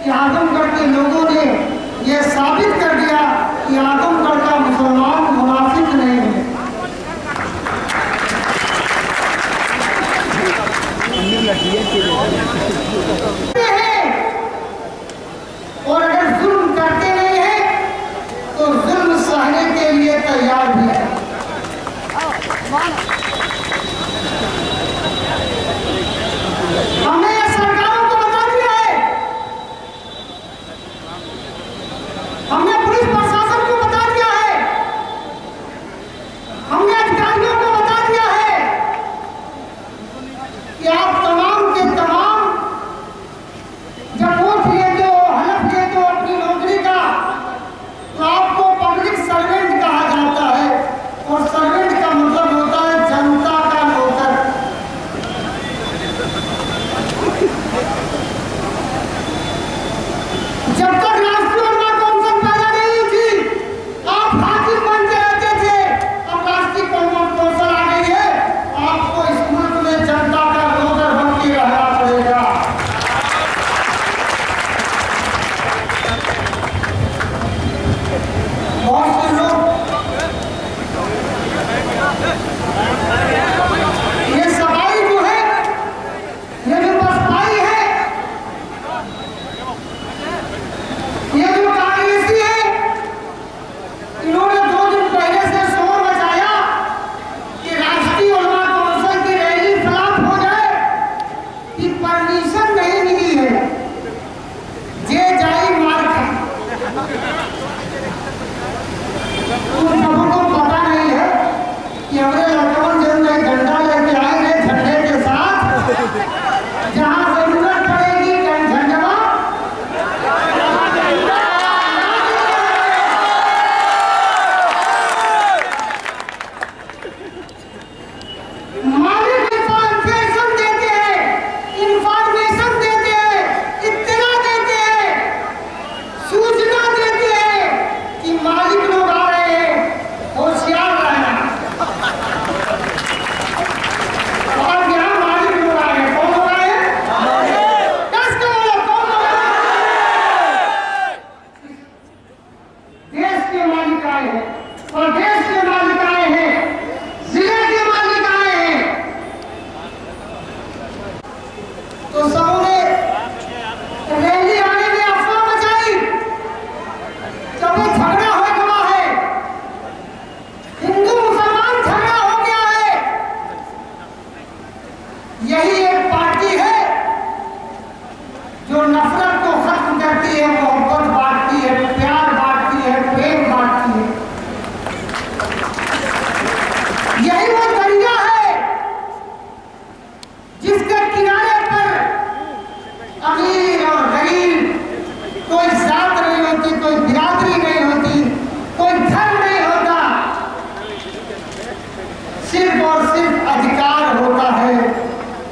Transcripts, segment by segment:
कि आजमगढ़ के लोगों ने यह साबित कर दिया कि आजमगढ़ का मुसलमान मुनाफिक नहीं है। और अगर जुल्म करते नहीं है तो जुल्म सहने के लिए तैयार भी है। हमने यह सरकारों को बता दिया है, हमने पुलिस प्रशासन को बता दिया है, हमने अधिकारियों को बता दिया है कि आप तमाम के तमाम जब वोट लेते हो, हलफ लेते हो अपनी नौकरी का, तो आपको पब्लिक सर्वेंट कहा जाता है और सर्वेंट का मतलब होता है जनता का नौकर। जब तक राष्ट्रीय उलमा कौंसिल पैदा नहीं हुई थी, आप हाकिम बन के रहते थे। अब राष्ट्रीय उलमा कौंसिल आ गई है, आपको इस मुल्क में जनता का नौकर बन के रहना पड़ेगा। बहुत से लोग ये सफाई जो है, ये जो बसपाई है, ये जो कांग्रेसी है, इन्होंने 2 दिन पहले से शोर मचाया कि राष्ट्रीय उलमा कौंसिल की रैली फ्लॉप हो जाए, कि परमिशन नहीं मिली है, जे जाई मार खा। उन सबों को पता नहीं है कि हमारे लड़कन जब एक झंडा लेके आएंगे झंडे के साथ, जहां जरूरत पड़ेगी झंडा मालिक इंफॉर्मेशन देते हैं, इंफॉर्मेशन देते हैं, इत्तला देते हैं, सूचना देते हैं कि मालिक लोग आ रहे हैं, होशियार रहना। और यहाँ मालिक लोग आए हैं, कौन लोग आए हैं? कस के बोलो, कौन लोग आए हैं? देश के मालिक आए हैं, प्रदेश के मालिक आए हैं, जिले के मालिक आए हैं। तो सबों ने रैली आने में अफवाह मचाई। जब ये झगड़ा हो गया है, हिंदू मुसलमान झगड़ा हो गया है, यही एक पार्टी है जो नफरत को खत्म करती है, मोहब्बत बांटती है, प्यार बांटती है, प्रेम बांटती है। यही वो दरिया है जिसके किनारे पर अमीर और गरीब, कोई जात नहीं होती, कोई बिरादरी नहीं होती, कोई धर्म नहीं होता, सिर्फ और सिर्फ अधिकार होता है।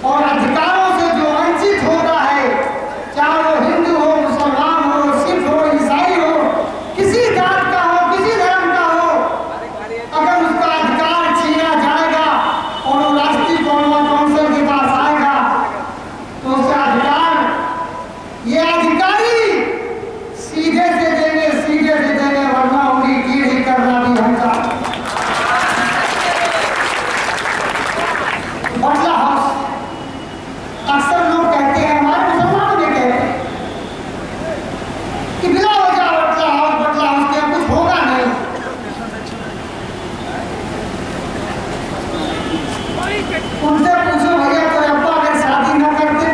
और अधिकारों से जो वंचित होता है, चाहे वो हिंदू हो, मुसलमान हो, सिख हो, ईसाई हो, किसी जात का हो, किसी धर्म का हो, अगर उसका अधिकार छीना जाएगा और वो राष्ट्रीय उलमा कौंसिल के पास आएगा, तो उसका अधिकार, ये अधिकारी सीधे से देंगे, वरना उनकी कीड़ ही करना भी हमका। बटला हाउस, अक्सर लोग कहते हैं, हमारे मुसलमानों ने कहते हैं कि बिला वजह बटला हाउस के कुछ होगा नहीं। उनसे पूछो भैया, तेरे अब्बा अगर शादी ना करते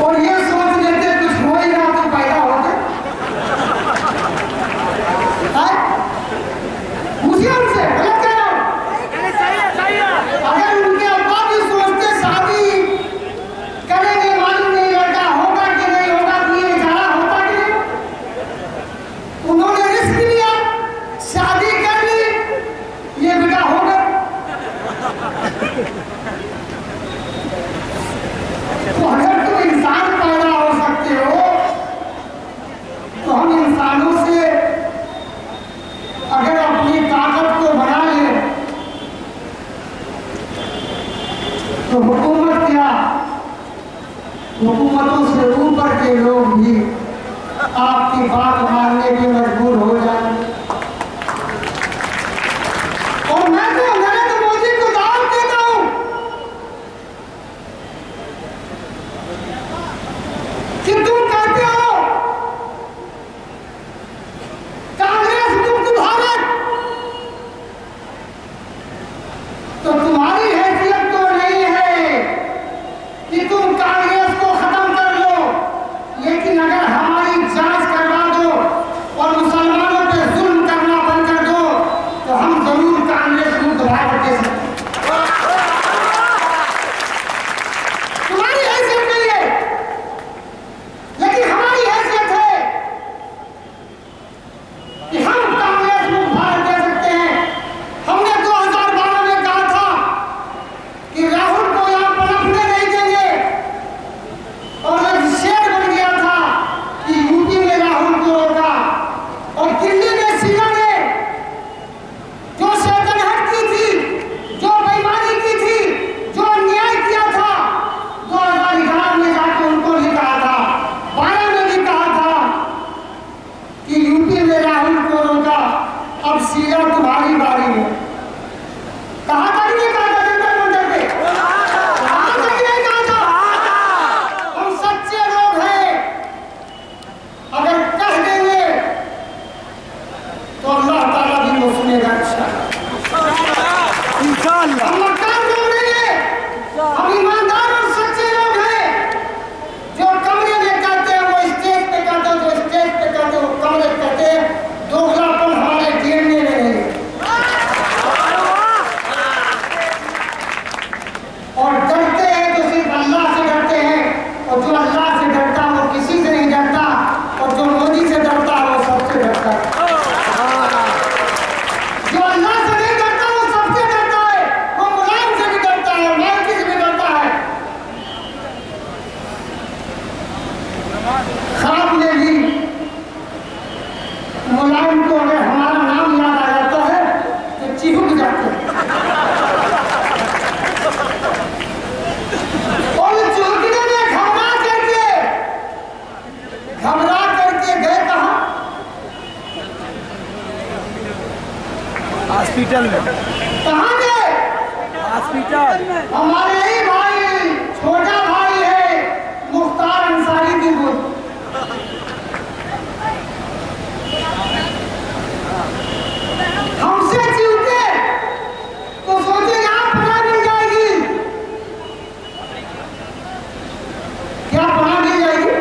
और ये सोच लेते कुछ हो ही ना तो पैदा होते, पूछिए उनसे, गलत कह रहा हूं? अगर उनके अब्बा भी सोचते शादी करेंगे, मालूम नहीं लड़का होगा कि नहीं होगा, तो ये बेचारा होता कि नहीं? उन्होंने रिस्क लिया, शादी कर ली, ये बेटा हो गया। तो अगर तुम इंसान पैदा हो सकते हो, तो हम इंसानों से अगर अपनी ताकत को बढ़ा लें, तो हुकूमत क्या हुकूमतों से ऊपर के लोग भी आपकी बात मानने के मजबूर हो जाए। और मैं तो नरेंद्र मोदी को दावत देता हूं कि तुम कहते हो कांग्रेस मुक्त भारत, तो तुम्हारी हैसियत तो नहीं है कि तुम कांग्रेस को खत्म कर लो, लेकिन अगर हमारी जांच करवा दो और मुसलमानों पे जुल्म करना बंद कर दो तो हम जरूर कांग्रेस मुक्त भारत दे सकते हैं। तुम्हारी हैसियत नहीं है, लेकिन हमारी हैसियत है कि हम कांग्रेस मुक्त भारत दे सकते हैं। हमने 2012 में कहा था कि राहुल को यहां पनपने नहीं देंगे, और एक शेर बन गया था कि यूपी में राहुल को रोका और दिल्ली में शीला ने जो शैतानहट की थी, जो बेईमानी की थी, जो अन्याय किया था, 2011 में जाकर उनको भी कहा था, 12 में भी कहा था कि यूपी में राहुल को रोका, अब शीला तुम्हारी बारी है। कहा था कि नहीं कहा था जंतर मंतर पे? कहा था कि नहीं कहा था? हम सच्चे लोग हैं, अगर कह देंगे तो अल्लाह ताला भी वो सुनेगा इंशाअल्लाह। हम मक्कार लोग नहीं हैं, हम ईमानदार और सच्चे लोग हैं। जो कमरे में कहते हैं वो स्टेज पे कहते हैं, जो स्टेज पे कहते हैं वो कमरे पे कहते हैं। दोगलापन हमारे DNA में नहीं है। और डरते हैं तो सिर्फ अल्लाह से डरते हैं, और जो अल्लाह से डरता है वो किसी से नहीं डरता, और जो मोदी से डरता है वो सबसे डरता है। जो अल्लाह से नहीं डरता वो सबसे डरता है, वो मुलायम से भी डरता है, माइकी से भी डरता है। ख्वाब में भी मुलायम को अगर हमारा नाम याद आ जाता है तो चिहुक जाते हैं। और चौकीने में घबरा करके गए कहाँ? हॉस्पिटल में। कहाँ गए? हॉस्पिटल में। हमारे ही भाई, छोटा भाई है मुख्तार अंसारी की बुद्ध, हमसे चिढ़ते तो सोचे यहाँ पनाह मिल जाएगी। क्या पनाह मिल जाएगी?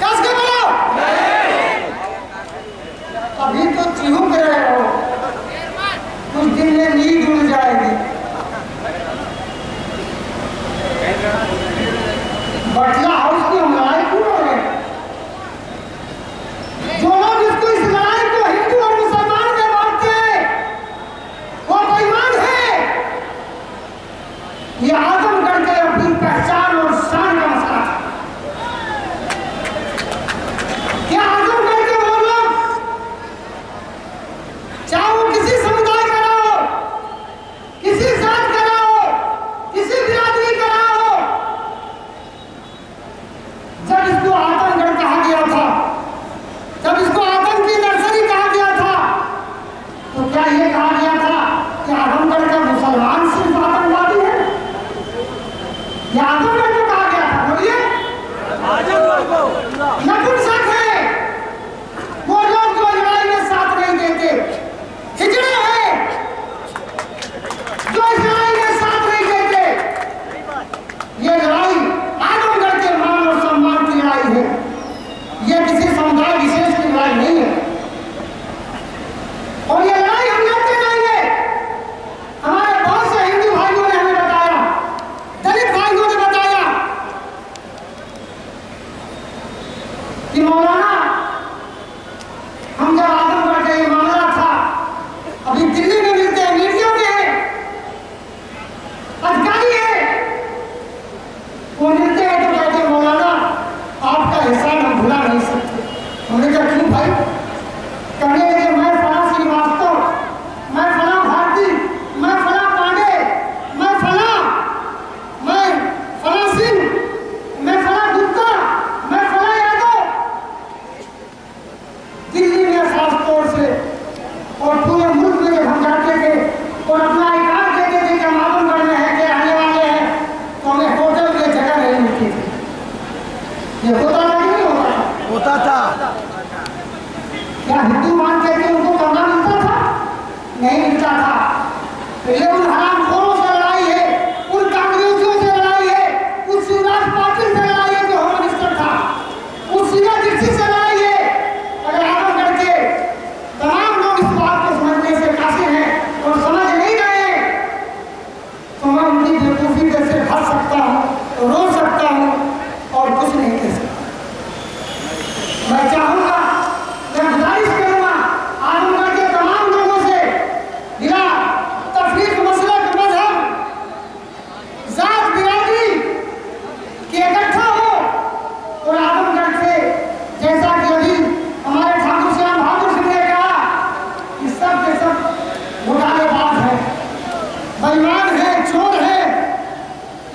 कस के बोलो। अभी तो चिहुक रहे हो, कुछ दिन में नींद उड़ जाएगी।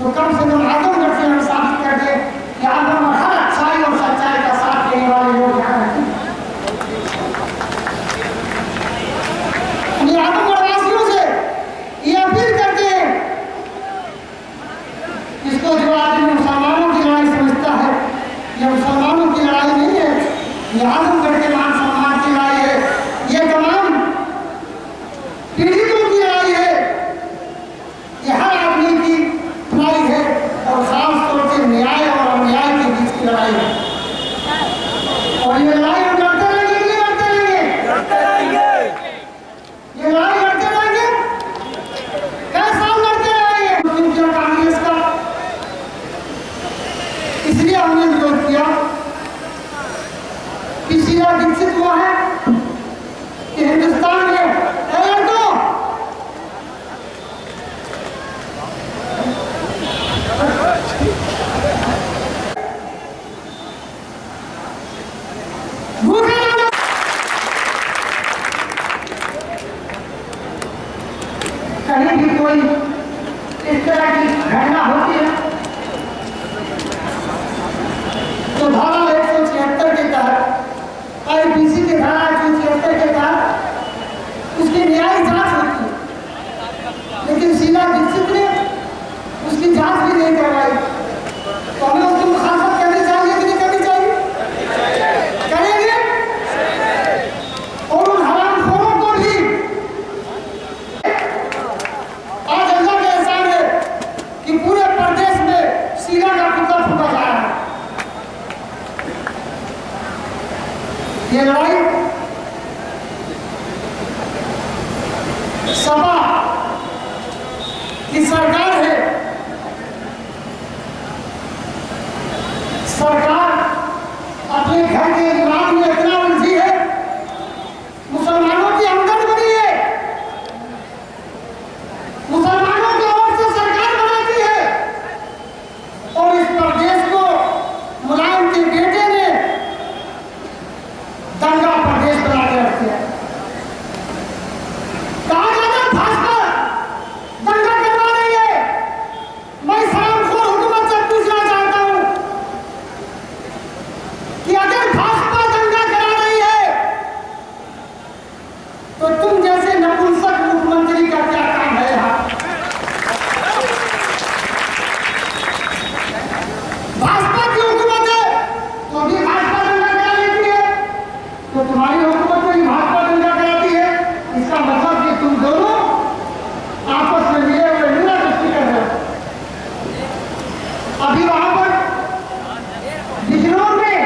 तो कम से कम आजमगढ़ से हम साबित कर दें कि आजमगढ़ हर अच्छाई और सच्चाई का साथ देने वाले लोग यहाँ रहते हैं। आजमगढ़ वासियों से ये अपील करते हैं, इसको जो आदमी मुसलमानों की लड़ाई समझता है, ये मुसलमानों की लड़ाई नहीं है, ये आजमगढ़ के मान सम्मान की लड़ाई है, ये तमाम पीड़ितों की लड़ाई है, ये हर आदमी की लड़ाई है और खास तौर से न्याय और अन्याय के बीच की लड़ाई है। और ये लड़ाई हम लड़ते रहेंगे कि नहीं लड़ते रहेंगे? लड़ते रहेंगे। ये लड़ाई लड़ते रहेंगे, कई साल लड़ते रहेंगे। कांग्रेस का इसलिए हमने विरोध किया कि शीला विकसित हुआ है कि हिंदुस्तान में कहीं भी कोई इस तरह की घटना होती है तो धारा 176 के तहत आईपीसी के धारा 176 के तहत उसकी न्यायिक जांच होती है, लेकिन शीला दीक्षित ने उसकी जांच भी नहीं करवाई, तो हमें उसकी मुखालफत करनी चाहिए कि नहीं करनी चाहिए? करेंगे। और उन हरामखोरों को भी आज अल्लाह का एहसान है कि पूरे प्रदेश में शीला का पुतला फूका जा रहा है। ये लड़ाई सपा की सरकार है, सरकार अपने घर के विवाद में इतना उलझी है, मुसलमानों की हमदर्द बनी है, मुसलमानों की ओर से सरकार बनाती है और इस प्रदेश को मुलायम के बेटे ने दंगा प्रदेश बना के रख दिया। कहा जाता है भाजपा दंगा करवा रही है। मैं सलामखोर हुकूमत से पूछना चाहता हूं कि अगर भाजपा दंगा करा रही है तो तुम जैसे नपुंसक मुख्यमंत्री का क्या काम है यहाँ? भाजपा की हुकूमत है तो भी भाजपा दंगा करा लेती है, तो तुम्हारी हुकूमत में भाजपा दंगा कराती है, इसका मतलब कि तुम दोनों आपस में मिले हुए मिला दृष्टि कर रहे हो। अभी वहां पर बिजनौर में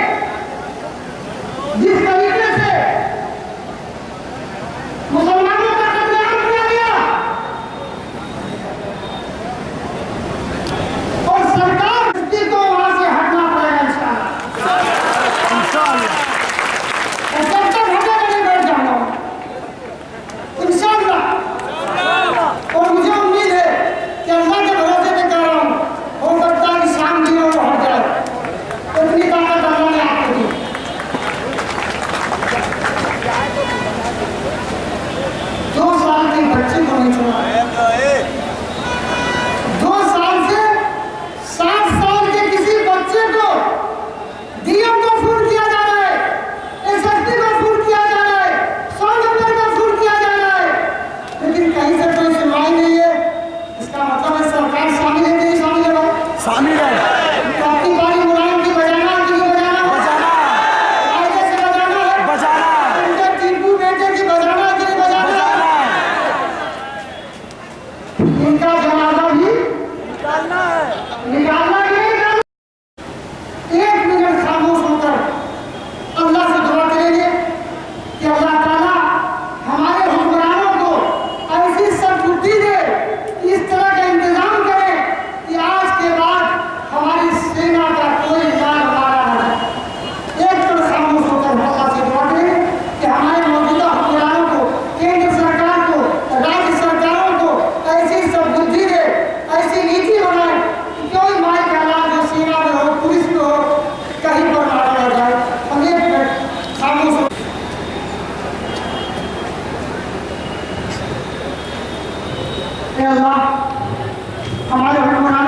जिस तरीके से मुसलमानों का कत्लेआम किया गया और सरकार को वहां से हटना पड़ेगा इंशाअल्लाह। और जब तक हटेगा नहीं बैठ जाऊंगा इंशाअल्लाह। और मुझे उम्मीद है कि अल्लाह के भरोसे पे कह रहा हूँ, हो सकता है कि शाम दिन वो हट जाए, तो इतनी ताकत अल्लाह ने आपको दी। 2 साल के बच्चे को नहीं छोड़ा, 2 साल से 7 साल के किसी बच्चे को डीएम को फोन किया जा रहा है, एसएसपी को फोन किया जा रहा है, 100 नंबर का फोन किया जा रहा है, लेकिन कहीं से कोई सुनवाई नहीं है। इसका मतलब है सरकार शामिल है कि नहीं शामिल है? भाई शामिल है। तो आपकी बारी मुलायम की बजाना कि नहीं बजाना? बजाना। कायदे से बजाना है, बजाना। उनके टीपू बेटे की बजाना कि नहीं बजाना? इनका जनाजा भी निकालना है। निकालना कि नहीं निकालना? 1 मिनट खामोश होकर अल्लाह से दुआ करेंगे कि अल्लाह ताला हमारे हुक्मरानों को ऐसी सद्बुद्धि दे, इस तरह का इंतजाम करे कि आज के बाद हमारी सेना का कोई जान मारा न जाए। एक मिनट खामोश होकर अल्लाह से दुआ करेंगे कि हमारे मौजूदा हुक्मरानों को, केंद्र सरकार को, राज्य सरकारों को ऐसी सद्बुद्धि दे, ऐसी नीति बनाए कि कोई माई का लाल जो सेना में हो, पुलिस में हो, कहीं पर मारा न जाए। हम 1 मिनट खामोश हो। अल्लाह हमारे हुक्मरान